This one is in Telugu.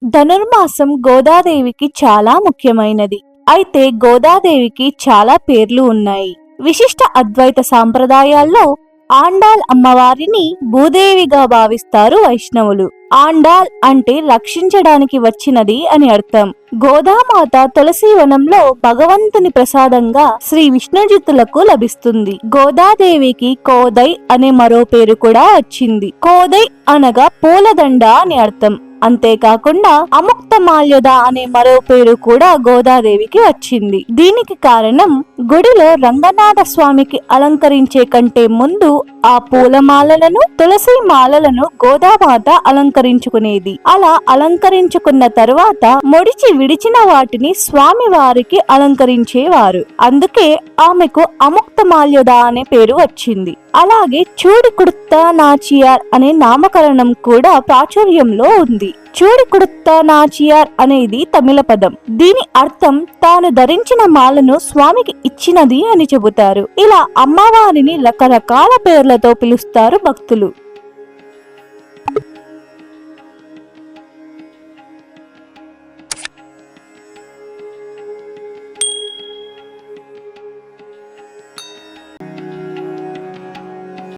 ధనుర్మాసం గోదాదేవికి చాలా ముఖ్యమైనది. అయితే గోదాదేవికి చాలా పేర్లు ఉన్నాయి. విశిష్ట అద్వైత సాంప్రదాయాల్లో ఆండాల్ అమ్మవారిని భూదేవిగా భావిస్తారు వైష్ణవులు. ఆండాల్ అంటే రక్షించడానికి వచ్చినది అని అర్థం. గోదామాత తులసీవనంలో భగవంతుని ప్రసాదంగా శ్రీ విష్ణుజిత్తులకు లభిస్తుంది. గోదాదేవికి కోదై అనే మరో పేరు కూడా వచ్చింది. కోదై అనగా పూలదండ అని అర్థం. అంతేకాకుండా అముక్తమాల్యద అనే మరో పేరు కూడా గోదాదేవికి వచ్చింది. దీనికి కారణం గుడిలో రంగనాథ స్వామికి అలంకరించే కంటే ముందు ఆ పూలమాలలను, తులసి మాలలను గోదామాత అలంకరించుకునేది. అలా అలంకరించుకున్న తరువాత ముడిచి విడిచిన వాటిని స్వామి వారికి అలంకరించేవారు. అందుకే ఆమెకు అముక్తమాల్యద అనే పేరు వచ్చింది. అలాగే చూడి కుడుత్తా నాచియార్ అనే నామకరణం కూడా ప్రాచుర్యంలో ఉంది. చూడి కుడుత్తా నాచియార్ అనేది తమిళ పదం. దీని అర్థం తాను ధరించిన మాలను స్వామికి ఇచ్చినది అని చెబుతారు. ఇలా అమ్మవారిని రకరకాల పేర్లతో పిలుస్తారు భక్తులు.